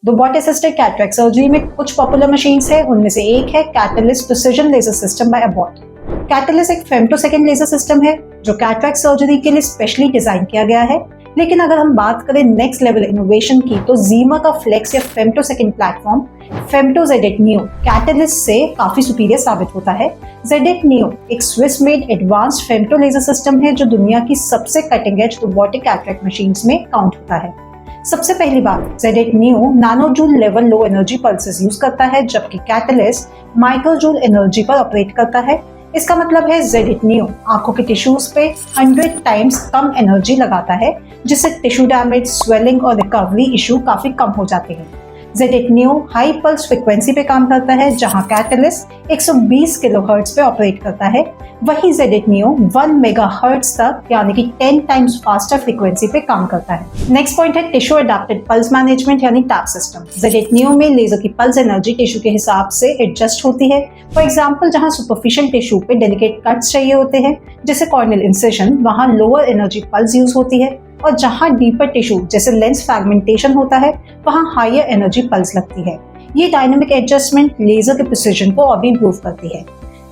Robot assisted cataract surgery में कुछ popular machines है, उनमें से एक है catalyst precision laser system by Abbott. Catalyst एक फेम्टोसेकंड लेजर सिस्टम है जो कैटरेक्ट सर्जरी के लिए स्पेशली डिजाइन किया गया है। लेकिन अगर हम बात करें नेक्स्ट लेवल इनोवेशन की, तो जीमा का फ्लेक्स या femtosecond platform femto ZX Neo catalyst से काफी सुपीरियर साबित होता है। ZX Neo एक Swiss made advanced femto laser system है जो दुनिया की सबसे cutting edge robotic cataract machines में काउंट होता है। सबसे पहली बात, ZX Neo nano joule level low energy pulses use करता है, जबकि कैटलिस्ट माइक्रो जूल एनर्जी पर ऑपरेट करता है। इसका मतलब है ZX Neo आंखों के टिश्यूज पे 100 टाइम्स कम एनर्जी लगाता है, जिससे टिश्यू डैमेज, स्वेलिंग और रिकवरी इशू काफी कम हो जाते हैं। ZX Neo high pulse frequency पे काम करता है, जहां कैटलिस्ट 120 किलोहर्ट्ज पे ऑपरेट करता है। वही ZX Neo 1 मेगाहर्ट्ज तक यानी कि 10 टाइम्स फास्टर फ्रीक्वेंसी पे काम करता है। नेक्स्ट पॉइंट है टिश्यू अडेप्टेड पल्स मैनेजमेंट यानी टैप सिस्टम। ZX Neo में लेजर की पल्स एनर्जी टिश्यू के हिसाब से एडजस्ट होती है। फॉर एग्जाम्पल, जहां सुपरफिशियल टिश्यू पे डेलिकेट कट्स चाहिए होते हैं जैसे कॉर्नियल इंसिजन, वहां लोअर एनर्जी पल्स यूज होती है, और जहां डीपर टिश्यू जैसे लेंस फ्रैगमेंटेशन होता है वहां हायर एनर्जी पल्स लगती है। ये डायनामिक एडजस्टमेंट लेजर के प्रिसिजन को और भी इंप्रूव करती है।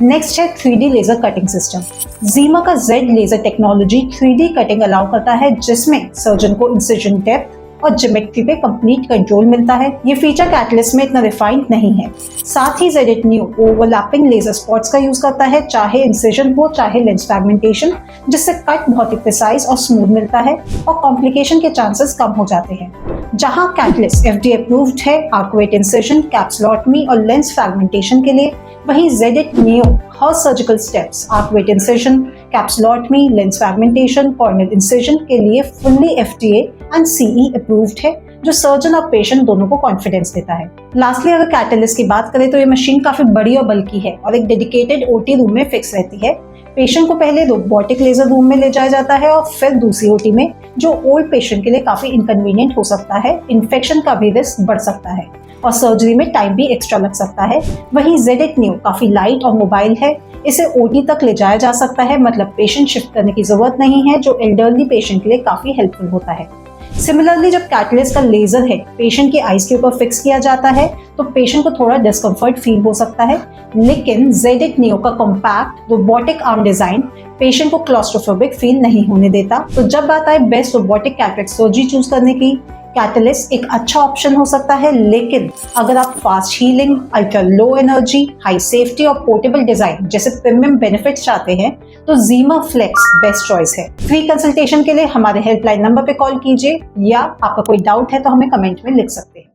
नेक्स्ट है 3D laser cutting system. Ziemer का Z laser technology 3D cutting allow करता है, जिसमें सर्जन को इंसिजन डेप्थ और ज्योमेट्री पे कंप्लीट कंट्रोल मिलता है। ये फीचर कैटलिस्ट में इतना रिफाइंड नहीं है। साथ ही ZX Neo overlapping laser spots का यूज करता है, चाहे इंसिजन हो चाहे लेंस फ्रैगमेंटेशन, जिससे कट बहुत ही प्रिसाइज और स्मूथ मिलता है और कॉम्प्लिकेशन के चांसेस कम हो जाते हैं। जहां कैटलिस्ट FDA अप्रूव्ड है आर्कुएट इंसिजन, कैप्सुलोटमी और लेंस फ्रैगमेंटेशन के लिए, वहीं ZX Neo हर surgical steps arcuate incision, capsulotomy, lens fragmentation, corneal incision के लिए fully FDA and CE approved है, जो सर्जन और पेशेंट दोनों को कॉन्फिडेंस देता है। लास्टली अगर कैटलिस्ट की बात करें तो ये मशीन काफी बड़ी और बल्की है और एक डेडिकेटेड OT रूम में फिक्स रहती है। पेशेंट को पहले रोबोटिक लेजर रूम में ले जाया जाता है और फिर दूसरी OT में, जो ओल्ड पेशेंट के लिए काफी इनकन्वीनियंट हो सकता है। इन्फेक्शन का भी रिस्क बढ़ सकता है और सर्जरी में टाइम भी एक्स्ट्रा लग सकता है। वहीं ZX Neo काफी लाइट और मोबाइल है, इसे OT तक ले जाया जा सकता है, मतलब पेशेंट शिफ्ट करने की जरूरत नहीं है, जो एल्डरली पेशेंट के लिए काफी हेल्पफुल होता है। सिमिलरली जब कैटलिस्ट का लेजर हेड पेशेंट की आईज के ऊपर फिक्स किया जाता है तो पेशेंट को थोड़ा डिस्कम्फर्ट फील हो सकता है, लेकिन ZX Neo का compact robotic arm design patient को क्लॉस्ट्रोफोबिक फील नहीं होने देता। तो जब बात आए best robotic cataract surgery choose करने की, कैटलिस्ट एक अच्छा ऑप्शन हो सकता है, लेकिन अगर आप fast healing, ultra low energy, high safety और पोर्टेबल डिजाइन जैसे प्रीमियम बेनिफिट्स चाहते हैं तो जीमा फ्लेक्स बेस्ट चॉइस है। फ्री कंसल्टेशन के लिए हमारे हेल्पलाइन नंबर पे कॉल कीजिए, या आपका कोई डाउट है तो हमें कमेंट में लिख सकते हैं।